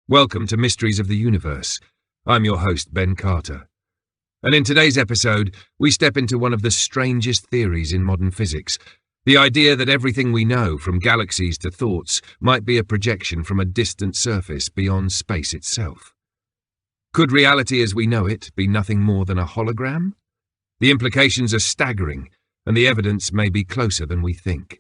Welcome to Mysteries of the Universe. I'm your host, Ben Carter. And in today's episode, we step into one of the strangest theories in modern physics, the idea that everything we know, from galaxies to thoughts, might be a projection from a distant surface beyond space itself. Could reality as we know it be nothing more than a hologram? The implications are staggering, and the evidence may be closer than we think.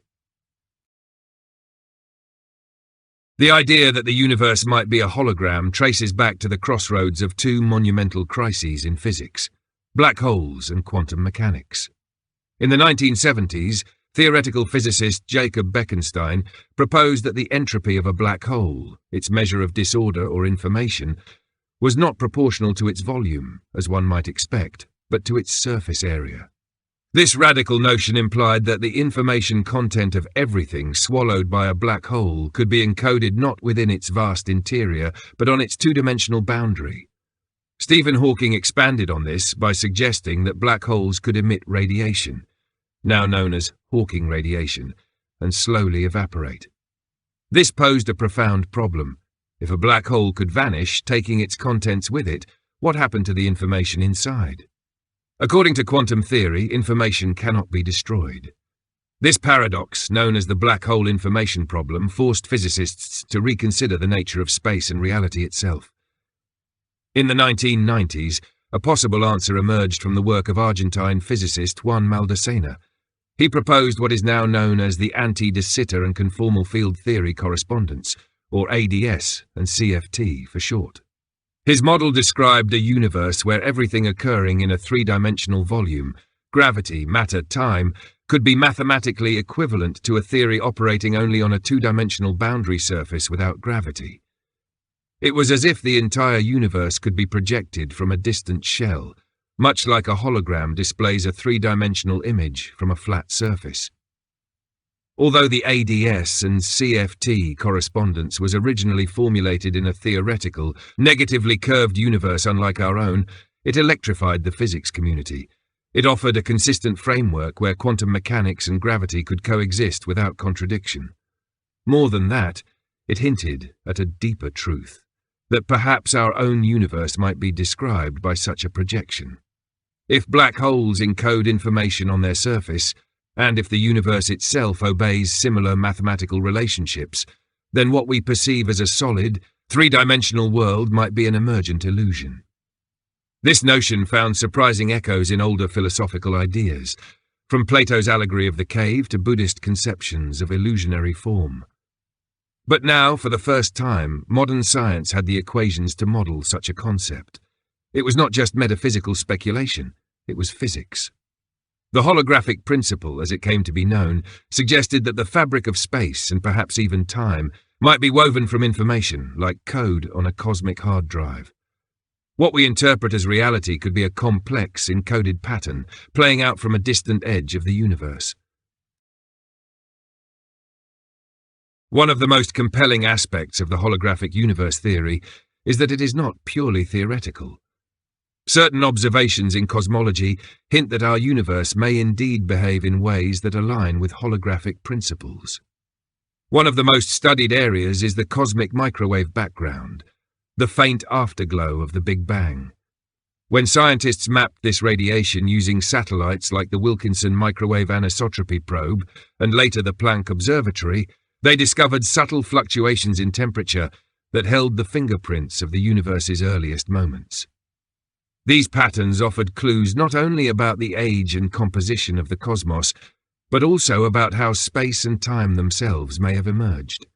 The idea that the universe might be a hologram traces back to the crossroads of two monumental crises in physics: black holes and quantum mechanics. In the 1970s, theoretical physicist Jacob Bekenstein proposed that the entropy of a black hole, its measure of disorder or information, was not proportional to its volume, as one might expect, but to its surface area. This radical notion implied that the information content of everything swallowed by a black hole could be encoded not within its vast interior, but on its two-dimensional boundary. Stephen Hawking expanded on this by suggesting that black holes could emit radiation, now known as Hawking radiation, and slowly evaporate. This posed a profound problem. If a black hole could vanish, taking its contents with it, what happened to the information inside? According to quantum theory, information cannot be destroyed. This paradox, known as the black hole information problem, forced physicists to reconsider the nature of space and reality itself. In the 1990s, a possible answer emerged from the work of Argentine physicist Juan Maldacena. He proposed what is now known as the anti-de Sitter and conformal field theory correspondence, or ADS and CFT for short. His model described a universe where everything occurring in a three-dimensional volume, gravity, matter, time, could be mathematically equivalent to a theory operating only on a two-dimensional boundary surface without gravity. It was as if the entire universe could be projected from a distant shell, much like a hologram displays a three-dimensional image from a flat surface. Although the ADS and CFT correspondence was originally formulated in a theoretical, negatively curved universe unlike our own, it electrified the physics community. It offered a consistent framework where quantum mechanics and gravity could coexist without contradiction. More than that, it hinted at a deeper truth, that perhaps our own universe might be described by such a projection. If black holes encode information on their surface, and if the universe itself obeys similar mathematical relationships, then what we perceive as a solid, three-dimensional world might be an emergent illusion. This notion found surprising echoes in older philosophical ideas, from Plato's allegory of the cave to Buddhist conceptions of illusionary form. But now, for the first time, modern science had the equations to model such a concept. It was not just metaphysical speculation, it was physics. The holographic principle, as it came to be known, suggested that the fabric of space, and perhaps even time, might be woven from information, like code on a cosmic hard drive. What we interpret as reality could be a complex, encoded pattern, playing out from a distant edge of the universe. One of the most compelling aspects of the holographic universe theory is that it is not purely theoretical. Certain observations in cosmology hint that our universe may indeed behave in ways that align with holographic principles. One of the most studied areas is the cosmic microwave background, the faint afterglow of the Big Bang. When scientists mapped this radiation using satellites like the Wilkinson Microwave Anisotropy Probe and later the Planck Observatory, they discovered subtle fluctuations in temperature that held the fingerprints of the universe's earliest moments. These patterns offered clues not only about the age and composition of the cosmos, but also about how space and time themselves may have emerged.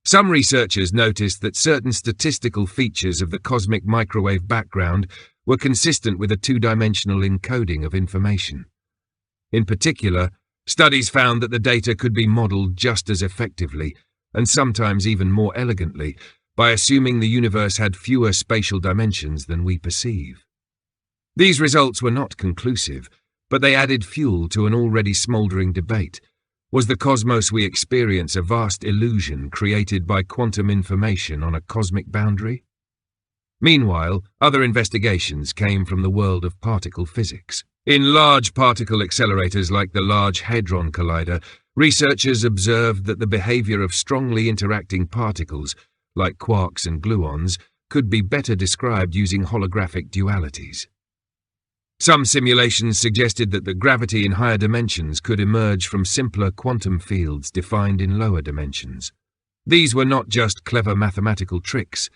Some researchers noticed that certain statistical features of the cosmic microwave background were consistent with a two-dimensional encoding of information. In particular, studies found that the data could be modeled just as effectively, and sometimes even more elegantly, by assuming the universe had fewer spatial dimensions than we perceive. These results were not conclusive, but they added fuel to an already smouldering debate. Was the cosmos we experience a vast illusion created by quantum information on a cosmic boundary? Meanwhile, other investigations came from the world of particle physics. In large particle accelerators like the Large Hadron Collider, researchers observed that the behavior of strongly interacting particles like quarks and gluons, could be better described using holographic dualities. Some simulations suggested that the gravity in higher dimensions could emerge from simpler quantum fields defined in lower dimensions. These were not just clever mathematical tricks.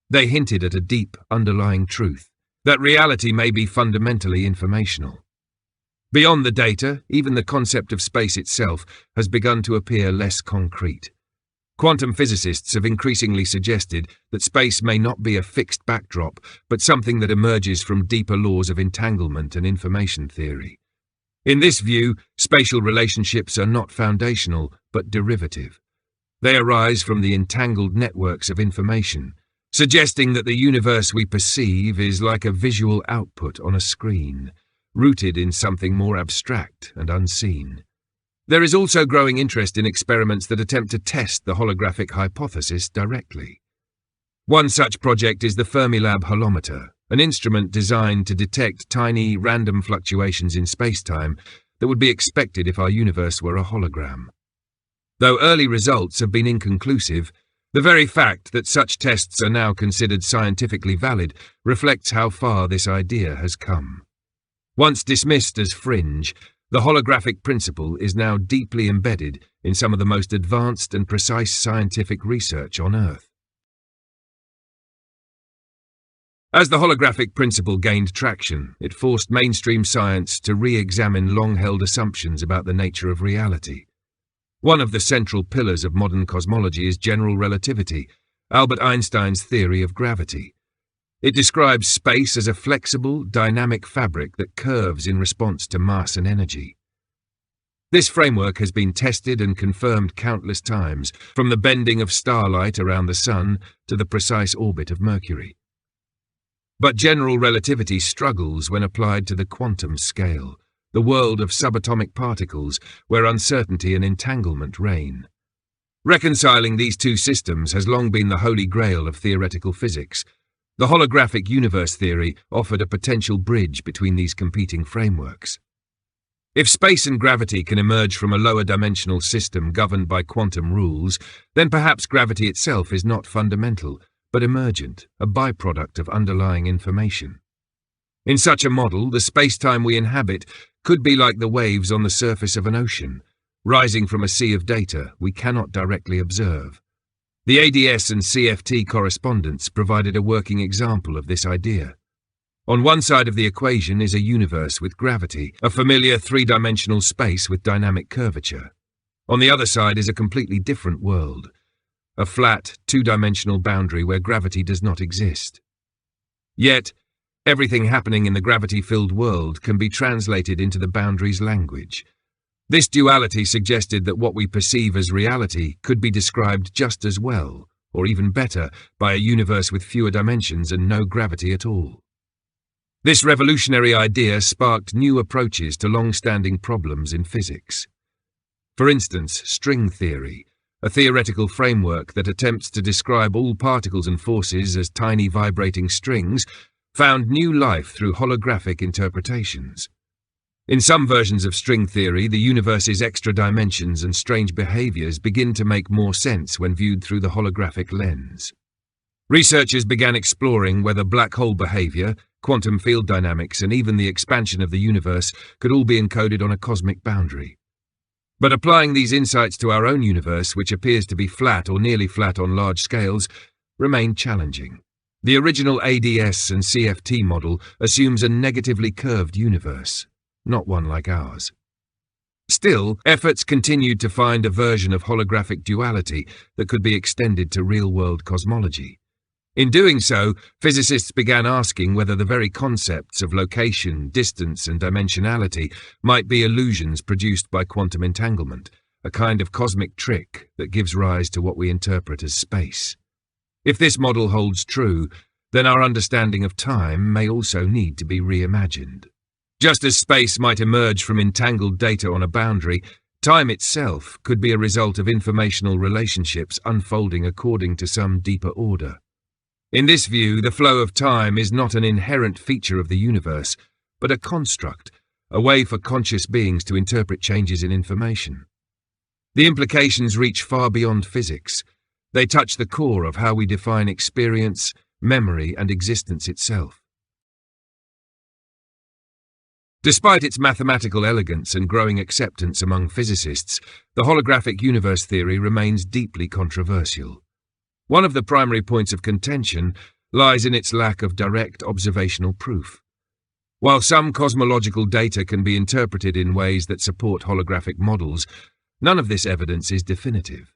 They hinted at a deep, underlying truth, that reality may be fundamentally informational. Beyond the data, even the concept of space itself has begun to appear less concrete. Quantum physicists have increasingly suggested that space may not be a fixed backdrop, but something that emerges from deeper laws of entanglement and information theory. In this view, spatial relationships are not foundational, but derivative. They arise from the entangled networks of information, suggesting that the universe we perceive is like a visual output on a screen, rooted in something more abstract and unseen. There is also growing interest in experiments that attempt to test the holographic hypothesis directly. One such project is the Fermilab holometer, an instrument designed to detect tiny, random fluctuations in spacetime that would be expected if our universe were a hologram. Though early results have been inconclusive, the very fact that such tests are now considered scientifically valid reflects how far this idea has come. Once dismissed as fringe, the holographic principle is now deeply embedded in some of the most advanced and precise scientific research on Earth. As the holographic principle gained traction, it forced mainstream science to re-examine long-held assumptions about the nature of reality. One of the central pillars of modern cosmology is general relativity, Albert Einstein's theory of gravity. It describes space as a flexible, dynamic fabric that curves in response to mass and energy. This framework has been tested and confirmed countless times, from the bending of starlight around the Sun to the precise orbit of Mercury. But general relativity struggles when applied to the quantum scale, the world of subatomic particles where uncertainty and entanglement reign. Reconciling these two systems has long been the holy grail of theoretical physics. The Holographic Universe Theory offered a potential bridge between these competing frameworks. If space and gravity can emerge from a lower dimensional system governed by quantum rules, then perhaps gravity itself is not fundamental, but emergent, a byproduct of underlying information. In such a model, the space-time we inhabit could be like the waves on the surface of an ocean, rising from a sea of data we cannot directly observe. The ADS and CFT correspondence provided a working example of this idea. On one side of the equation is a universe with gravity, a familiar three-dimensional space with dynamic curvature. On the other side is a completely different world, a flat, two-dimensional boundary where gravity does not exist. Yet, everything happening in the gravity-filled world can be translated into the boundary's language. This duality suggested that what we perceive as reality could be described just as well, or even better, by a universe with fewer dimensions and no gravity at all. This revolutionary idea sparked new approaches to long-standing problems in physics. For instance, string theory, a theoretical framework that attempts to describe all particles and forces as tiny vibrating strings, found new life through holographic interpretations. In some versions of string theory, the universe's extra dimensions and strange behaviors begin to make more sense when viewed through the holographic lens. Researchers began exploring whether black hole behavior, quantum field dynamics, and even the expansion of the universe could all be encoded on a cosmic boundary. But applying these insights to our own universe, which appears to be flat or nearly flat on large scales, remained challenging. The original ADS and CFT model assumes a negatively curved universe, not one like ours. Still, efforts continued to find a version of holographic duality that could be extended to real-world cosmology. In doing so, physicists began asking whether the very concepts of location, distance, and dimensionality might be illusions produced by quantum entanglement, a kind of cosmic trick that gives rise to what we interpret as space. If this model holds true, then our understanding of time may also need to be reimagined. Just as space might emerge from entangled data on a boundary, time itself could be a result of informational relationships unfolding according to some deeper order. In this view, the flow of time is not an inherent feature of the universe, but a construct, a way for conscious beings to interpret changes in information. The implications reach far beyond physics. They touch the core of how we define experience, memory, and existence itself. Despite its mathematical elegance and growing acceptance among physicists, the holographic universe theory remains deeply controversial. One of the primary points of contention lies in its lack of direct observational proof. While some cosmological data can be interpreted in ways that support holographic models, none of this evidence is definitive.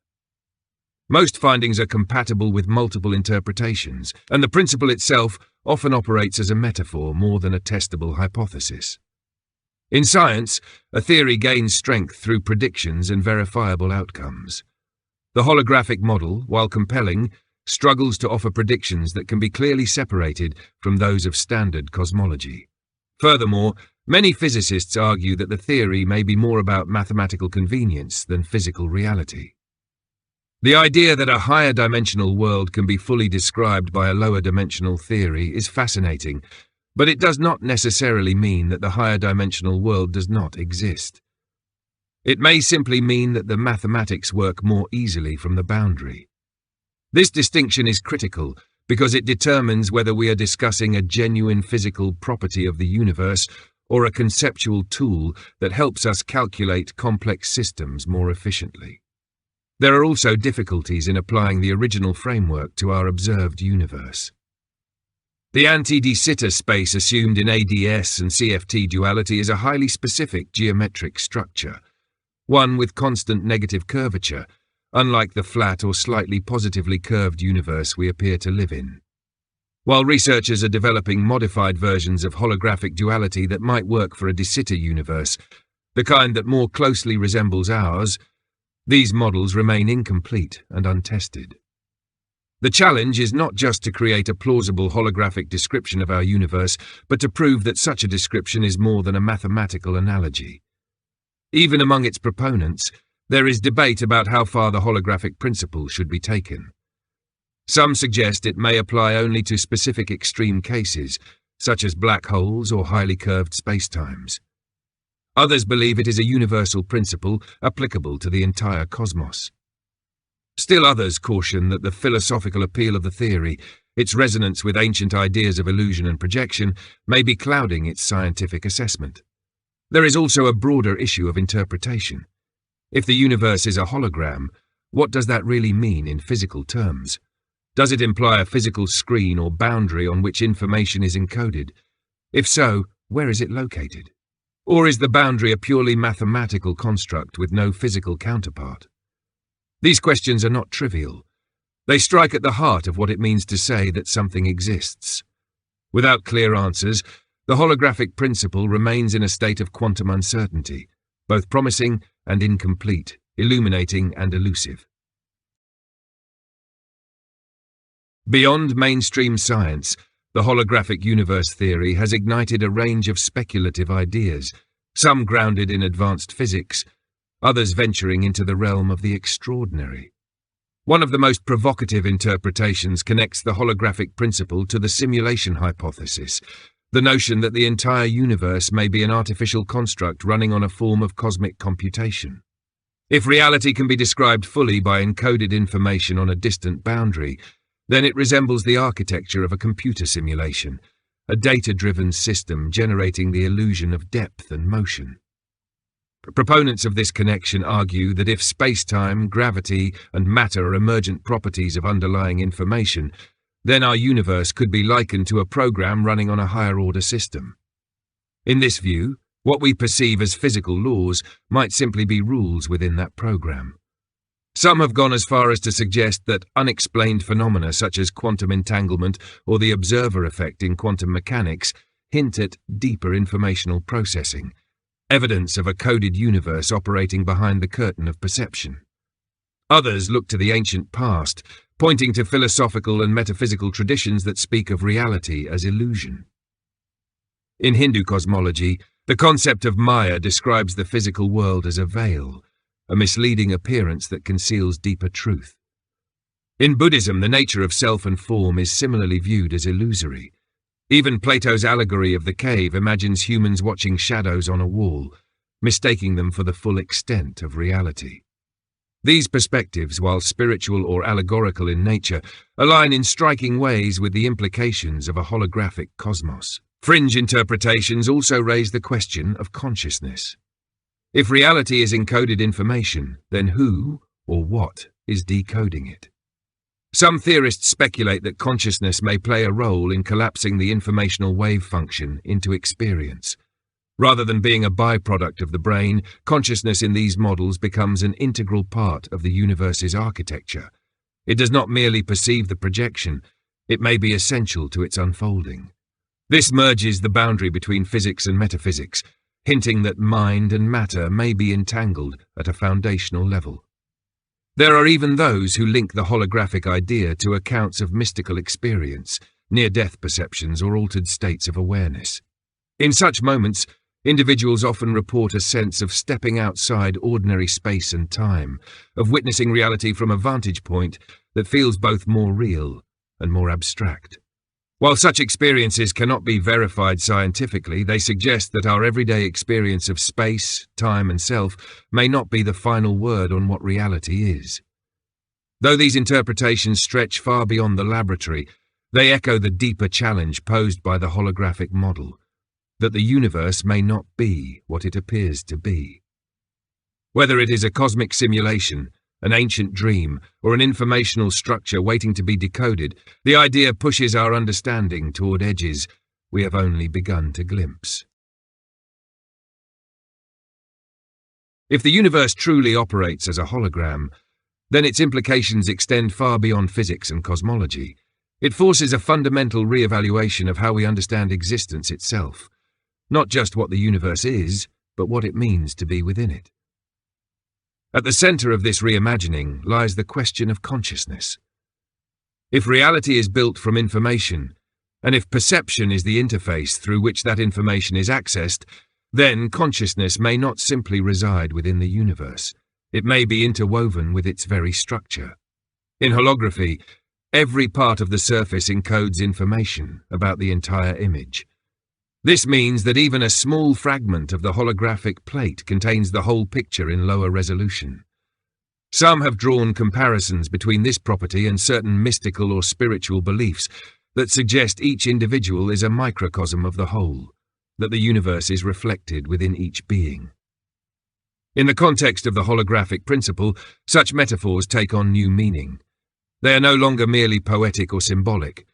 Most findings are compatible with multiple interpretations, and the principle itself often operates as a metaphor more than a testable hypothesis. In science, a theory gains strength through predictions and verifiable outcomes. The holographic model, while compelling, struggles to offer predictions that can be clearly separated from those of standard cosmology. Furthermore, many physicists argue that the theory may be more about mathematical convenience than physical reality. The idea that a higher dimensional world can be fully described by a lower dimensional theory is fascinating, but it does not necessarily mean that the higher dimensional world does not exist. It may simply mean that the mathematics work more easily from the boundary. This distinction is critical because it determines whether we are discussing a genuine physical property of the universe or a conceptual tool that helps us calculate complex systems more efficiently. There are also difficulties in applying the original framework to our observed universe. The anti-de Sitter space assumed in ADS and CFT duality is a highly specific geometric structure, one with constant negative curvature, unlike the flat or slightly positively curved universe we appear to live in. While researchers are developing modified versions of holographic duality that might work for a de Sitter universe, the kind that more closely resembles ours, these models remain incomplete and untested. The challenge is not just to create a plausible holographic description of our universe, but to prove that such a description is more than a mathematical analogy. Even among its proponents, there is debate about how far the holographic principle should be taken. Some suggest it may apply only to specific extreme cases, such as black holes or highly curved spacetimes. Others believe it is a universal principle applicable to the entire cosmos. Still others caution that the philosophical appeal of the theory, its resonance with ancient ideas of illusion and projection, may be clouding its scientific assessment. There is also a broader issue of interpretation. If the universe is a hologram, what does that really mean in physical terms? Does it imply a physical screen or boundary on which information is encoded? If so, where is it located? Or is the boundary a purely mathematical construct with no physical counterpart? These questions are not trivial. They strike at the heart of what it means to say that something exists. Without clear answers, the holographic principle remains in a state of quantum uncertainty, both promising and incomplete, illuminating and elusive. Beyond mainstream science, the holographic universe theory has ignited a range of speculative ideas, some grounded in advanced physics, others venturing into the realm of the extraordinary. One of the most provocative interpretations connects the holographic principle to the simulation hypothesis, the notion that the entire universe may be an artificial construct running on a form of cosmic computation. If reality can be described fully by encoded information on a distant boundary, then it resembles the architecture of a computer simulation, a data-driven system generating the illusion of depth and motion. Proponents of this connection argue that if space-time, gravity, and matter are emergent properties of underlying information, then our universe could be likened to a program running on a higher-order system. In this view, what we perceive as physical laws might simply be rules within that program. Some have gone as far as to suggest that unexplained phenomena such as quantum entanglement or the observer effect in quantum mechanics hint at deeper informational processing, evidence of a coded universe operating behind the curtain of perception. Others look to the ancient past, pointing to philosophical and metaphysical traditions that speak of reality as illusion. In Hindu cosmology, the concept of Maya describes the physical world as a veil, a misleading appearance that conceals deeper truth. In Buddhism, the nature of self and form is similarly viewed as illusory. Even Plato's allegory of the cave imagines humans watching shadows on a wall, mistaking them for the full extent of reality. These perspectives, while spiritual or allegorical in nature, align in striking ways with the implications of a holographic cosmos. Fringe interpretations also raise the question of consciousness. If reality is encoded information, then who or what is decoding it? Some theorists speculate that consciousness may play a role in collapsing the informational wave function into experience. Rather than being a byproduct of the brain, consciousness in these models becomes an integral part of the universe's architecture. It does not merely perceive the projection, it may be essential to its unfolding. This merges the boundary between physics and metaphysics, hinting that mind and matter may be entangled at a foundational level. There are even those who link the holographic idea to accounts of mystical experience, near-death perceptions, or altered states of awareness. In such moments, individuals often report a sense of stepping outside ordinary space and time, of witnessing reality from a vantage point that feels both more real and more abstract. While such experiences cannot be verified scientifically, they suggest that our everyday experience of space, time, and self may not be the final word on what reality is. Though these interpretations stretch far beyond the laboratory, they echo the deeper challenge posed by the holographic model, that the universe may not be what it appears to be. Whether it is a cosmic simulation, an ancient dream, or an informational structure waiting to be decoded, the idea pushes our understanding toward edges we have only begun to glimpse. If the universe truly operates as a hologram, then its implications extend far beyond physics and cosmology. It forces a fundamental re-evaluation of how we understand existence itself, not just what the universe is, but what it means to be within it. At the center of this reimagining lies the question of consciousness. If reality is built from information, and if perception is the interface through which that information is accessed, then consciousness may not simply reside within the universe. It may be interwoven with its very structure. In holography, every part of the surface encodes information about the entire image. This means that even a small fragment of the holographic plate contains the whole picture in lower resolution. Some have drawn comparisons between this property and certain mystical or spiritual beliefs that suggest each individual is a microcosm of the whole, that the universe is reflected within each being. In the context of the holographic principle, such metaphors take on new meaning. They are no longer merely poetic or symbolic.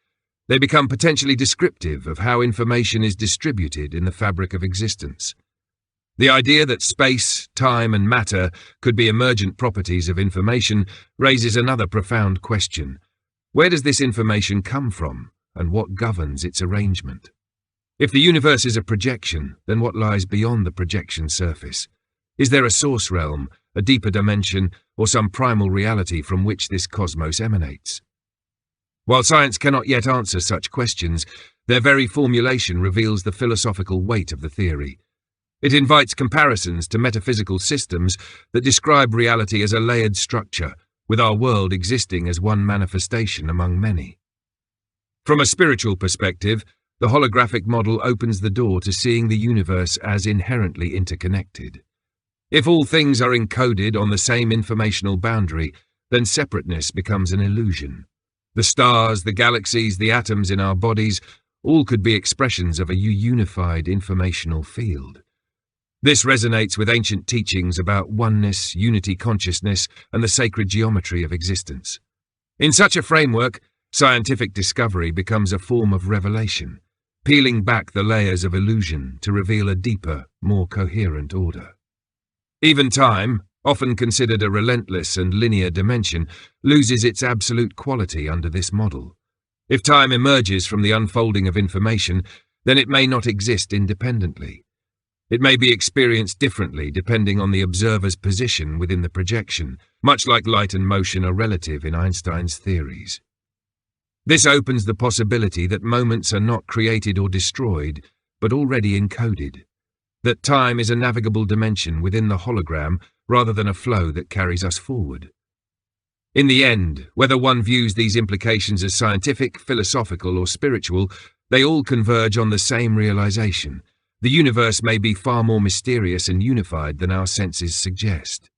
They become potentially descriptive of how information is distributed in the fabric of existence. The idea that space, time, and matter could be emergent properties of information raises another profound question. Where does this information come from, and what governs its arrangement? If the universe is a projection, then what lies beyond the projection surface? Is there a source realm, a deeper dimension, or some primal reality from which this cosmos emanates? While science cannot yet answer such questions, their very formulation reveals the philosophical weight of the theory. It invites comparisons to metaphysical systems that describe reality as a layered structure, with our world existing as one manifestation among many. From a spiritual perspective, the holographic model opens the door to seeing the universe as inherently interconnected. If all things are encoded on the same informational boundary, then separateness becomes an illusion. The stars, the galaxies, the atoms in our bodies, all could be expressions of a unified informational field. This resonates with ancient teachings about oneness, unity consciousness, and the sacred geometry of existence. In such a framework, scientific discovery becomes a form of revelation, peeling back the layers of illusion to reveal a deeper, more coherent order. Even time, often considered a relentless and linear dimension, loses its absolute quality under this model. If time emerges from the unfolding of information, then it may not exist independently. It may be experienced differently depending on the observer's position within the projection, much like light and motion are relative in Einstein's theories. This opens the possibility that moments are not created or destroyed, but already encoded. That time is a navigable dimension within the hologram rather than a flow that carries us forward. In the end, whether one views these implications as scientific, philosophical, or spiritual, they all converge on the same realization. The universe may be far more mysterious and unified than our senses suggest.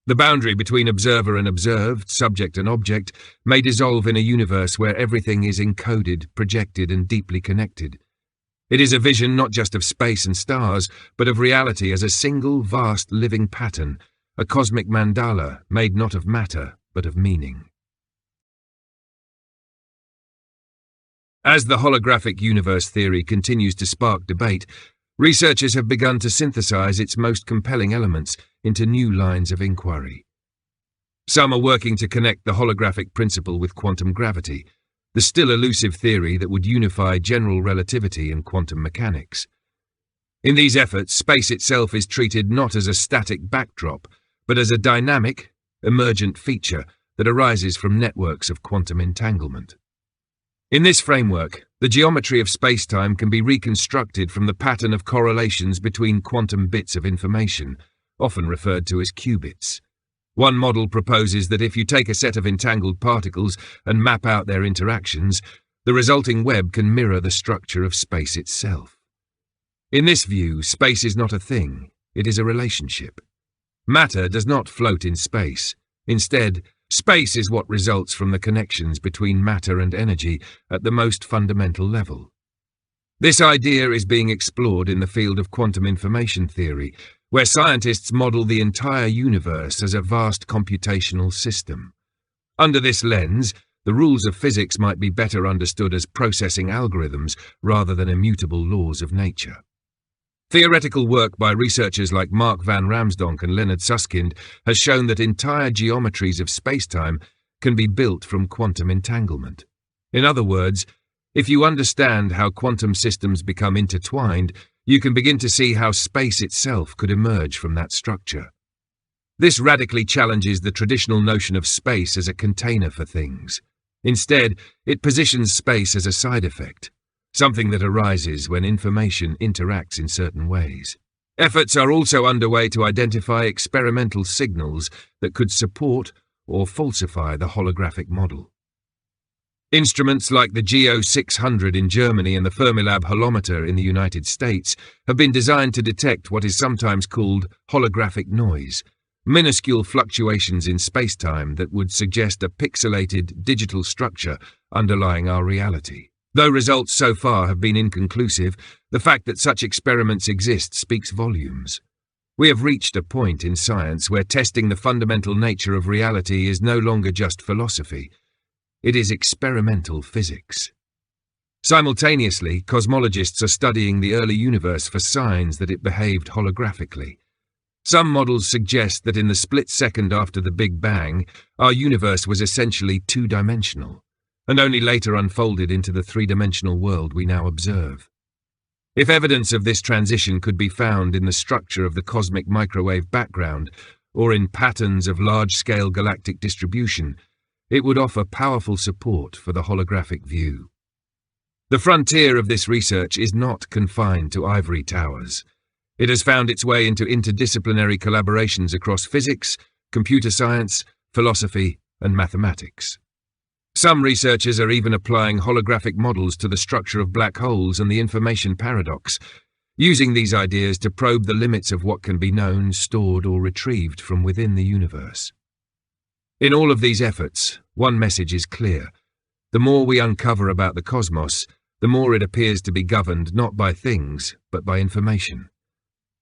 The boundary between observer and observed, subject and object, may dissolve in a universe where everything is encoded, projected, and deeply connected. It is a vision not just of space and stars, but of reality as a single, vast, living pattern, a cosmic mandala made not of matter, but of meaning. As the holographic universe theory continues to spark debate, researchers have begun to synthesize its most compelling elements into new lines of inquiry. Some are working to connect the holographic principle with quantum gravity, the still elusive theory that would unify general relativity and quantum mechanics. In these efforts, space itself is treated not as a static backdrop, but as a dynamic, emergent feature that arises from networks of quantum entanglement. In this framework, the geometry of space-time can be reconstructed from the pattern of correlations between quantum bits of information, often referred to as qubits. One model proposes that if you take a set of entangled particles and map out their interactions, the resulting web can mirror the structure of space itself. In this view, space is not a thing, it is a relationship. Matter does not float in space. Instead, space is what results from the connections between matter and energy at the most fundamental level. This idea is being explored in the field of quantum information theory, where scientists model the entire universe as a vast computational system. Under this lens, the rules of physics might be better understood as processing algorithms rather than immutable laws of nature. Theoretical work by researchers like Mark van Ramsdonk and Leonard Susskind has shown that entire geometries of spacetime can be built from quantum entanglement. In other words, if you understand how quantum systems become intertwined, you can begin to see how space itself could emerge from that structure. This radically challenges the traditional notion of space as a container for things. Instead, it positions space as a side effect, something that arises when information interacts in certain ways. Efforts are also underway to identify experimental signals that could support or falsify the holographic model. Instruments like the GEO 600 in Germany and the Fermilab holometer in the United States have been designed to detect what is sometimes called holographic noise, minuscule fluctuations in spacetime that would suggest a pixelated digital structure underlying our reality. Though results so far have been inconclusive, the fact that such experiments exist speaks volumes. We have reached a point in science where testing the fundamental nature of reality is no longer just philosophy. It is experimental physics. Simultaneously, cosmologists are studying the early universe for signs that it behaved holographically. Some models suggest that in the split second after the Big Bang, our universe was essentially two-dimensional, and only later unfolded into the three-dimensional world we now observe. If evidence of this transition could be found in the structure of the cosmic microwave background, or in patterns of large-scale galactic distribution, it would offer powerful support for the holographic view. The frontier of this research is not confined to ivory towers. It has found its way into interdisciplinary collaborations across physics, computer science, philosophy, and mathematics. Some researchers are even applying holographic models to the structure of black holes and the information paradox, using these ideas to probe the limits of what can be known, stored, or retrieved from within the universe. In all of these efforts, one message is clear. The more we uncover about the cosmos, the more it appears to be governed not by things, but by information.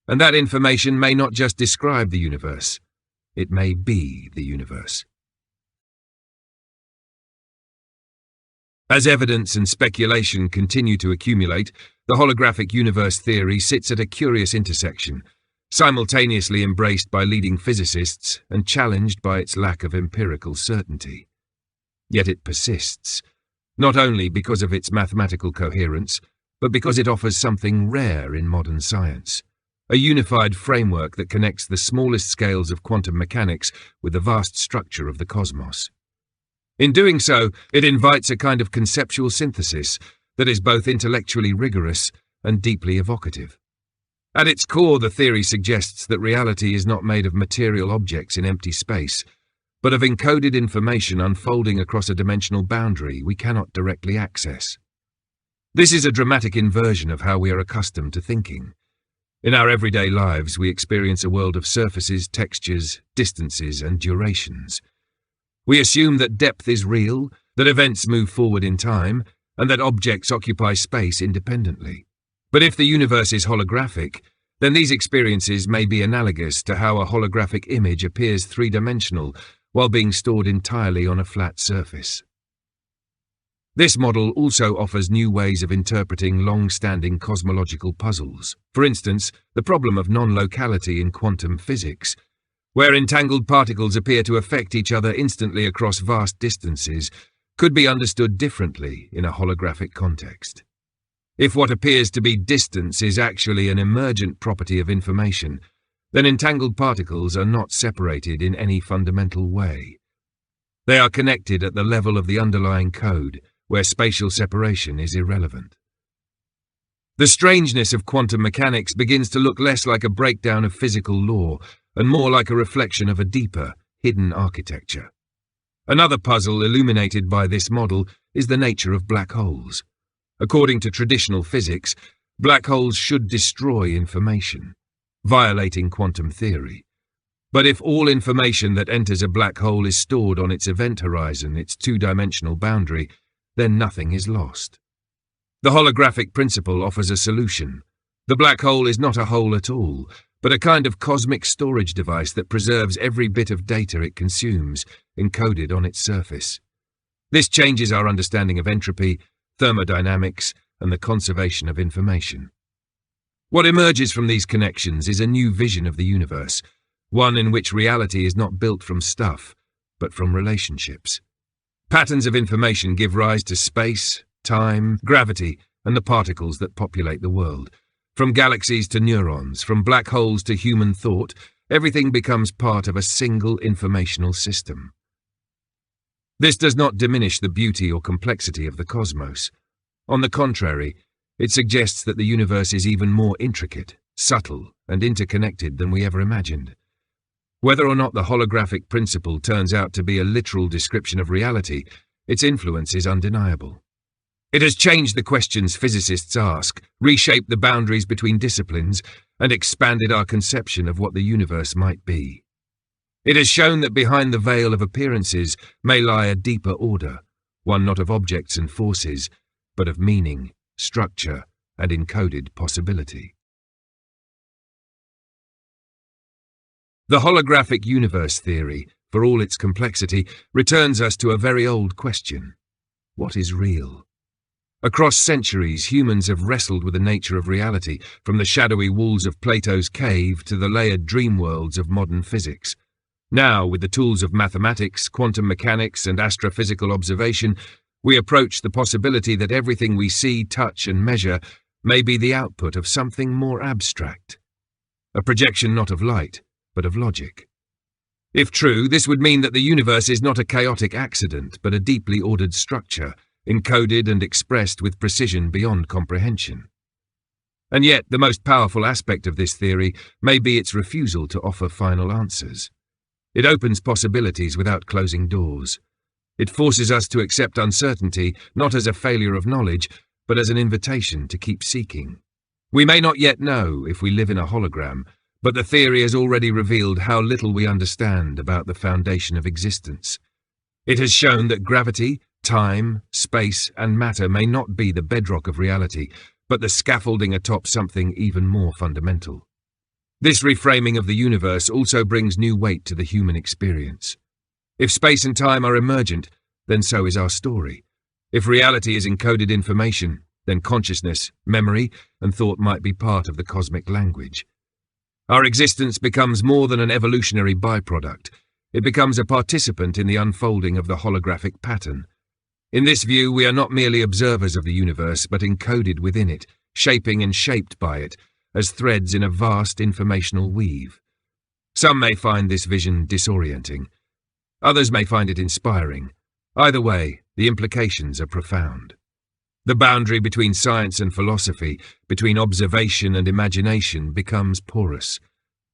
And that information may not just describe the universe, it may be the universe. As evidence and speculation continue to accumulate, the holographic universe theory sits at a curious intersection, simultaneously embraced by leading physicists and challenged by its lack of empirical certainty. Yet it persists, not only because of its mathematical coherence, but because it offers something rare in modern science, a unified framework that connects the smallest scales of quantum mechanics with the vast structure of the cosmos. In doing so, it invites a kind of conceptual synthesis that is both intellectually rigorous and deeply evocative. At its core, the theory suggests that reality is not made of material objects in empty space, but of encoded information unfolding across a dimensional boundary we cannot directly access. This is a dramatic inversion of how we are accustomed to thinking. In our everyday lives, we experience a world of surfaces, textures, distances, and durations. We assume that depth is real, that events move forward in time, and that objects occupy space independently. But if the universe is holographic, then these experiences may be analogous to how a holographic image appears three-dimensional while being stored entirely on a flat surface. This model also offers new ways of interpreting long-standing cosmological puzzles. For instance, the problem of non-locality in quantum physics, where entangled particles appear to affect each other instantly across vast distances, could be understood differently in a holographic context. If what appears to be distance is actually an emergent property of information, then entangled particles are not separated in any fundamental way. They are connected at the level of the underlying code, where spatial separation is irrelevant. The strangeness of quantum mechanics begins to look less like a breakdown of physical law and more like a reflection of a deeper, hidden architecture. Another puzzle illuminated by this model is the nature of black holes. According to traditional physics, black holes should destroy information, violating quantum theory. But if all information that enters a black hole is stored on its event horizon, its two-dimensional boundary, then nothing is lost. The holographic principle offers a solution. The black hole is not a hole at all, but a kind of cosmic storage device that preserves every bit of data it consumes, encoded on its surface. This changes our understanding of entropy, thermodynamics, and the conservation of information. What emerges from these connections is a new vision of the universe, one in which reality is not built from stuff, but from relationships. Patterns of information give rise to space, time, gravity, and the particles that populate the world. From galaxies to neurons, from black holes to human thought, everything becomes part of a single informational system. This does not diminish the beauty or complexity of the cosmos. On the contrary, it suggests that the universe is even more intricate, subtle, and interconnected than we ever imagined. Whether or not the holographic principle turns out to be a literal description of reality, its influence is undeniable. It has changed the questions physicists ask, reshaped the boundaries between disciplines, and expanded our conception of what the universe might be. It has shown that behind the veil of appearances may lie a deeper order, one not of objects and forces, but of meaning, structure, and encoded possibility. The holographic universe theory, for all its complexity, returns us to a very old question. What is real? Across centuries, humans have wrestled with the nature of reality, from the shadowy walls of Plato's cave to the layered dream worlds of modern physics. Now, with the tools of mathematics, quantum mechanics, and astrophysical observation, we approach the possibility that everything we see, touch, and measure may be the output of something more abstract. A projection not of light, but of logic. If true, this would mean that the universe is not a chaotic accident, but a deeply ordered structure, encoded and expressed with precision beyond comprehension. And yet, the most powerful aspect of this theory may be its refusal to offer final answers. It opens possibilities without closing doors. It forces us to accept uncertainty not as a failure of knowledge, but as an invitation to keep seeking. We may not yet know if we live in a hologram, but the theory has already revealed how little we understand about the foundation of existence. It has shown that gravity, time, space, and matter may not be the bedrock of reality, but the scaffolding atop something even more fundamental. This reframing of the universe also brings new weight to the human experience. If space and time are emergent, then so is our story. If reality is encoded information, then consciousness, memory, and thought might be part of the cosmic language. Our existence becomes more than an evolutionary byproduct. It becomes a participant in the unfolding of the holographic pattern. In this view, we are not merely observers of the universe, but encoded within it, shaping and shaped by it, as threads in a vast informational weave. Some may find this vision disorienting. Others may find it inspiring. Either way, the implications are profound. The boundary between science and philosophy, between observation and imagination, becomes porous.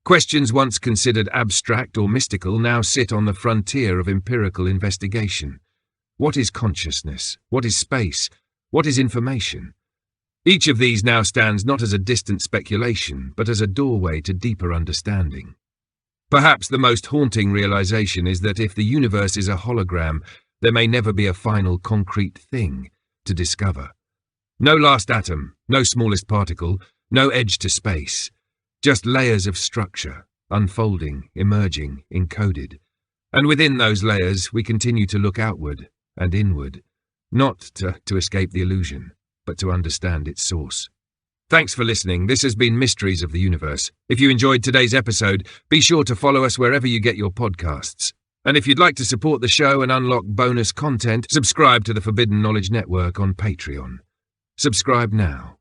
Questions once considered abstract or mystical now sit on the frontier of empirical investigation. What is consciousness? What is space? What is information? Each of these now stands not as a distant speculation, but as a doorway to deeper understanding. Perhaps the most haunting realization is that if the universe is a hologram, there may never be a final concrete thing to discover. No last atom, no smallest particle, no edge to space. Just layers of structure, unfolding, emerging, encoded. And within those layers, we continue to look outward and inward, not to escape the illusion, but to understand its source. Thanks for listening. This has been Mysteries of the Universe. If you enjoyed today's episode, be sure to follow us wherever you get your podcasts. And if you'd like to support the show and unlock bonus content, subscribe to the Forbidden Knowledge Network on Patreon. Subscribe now.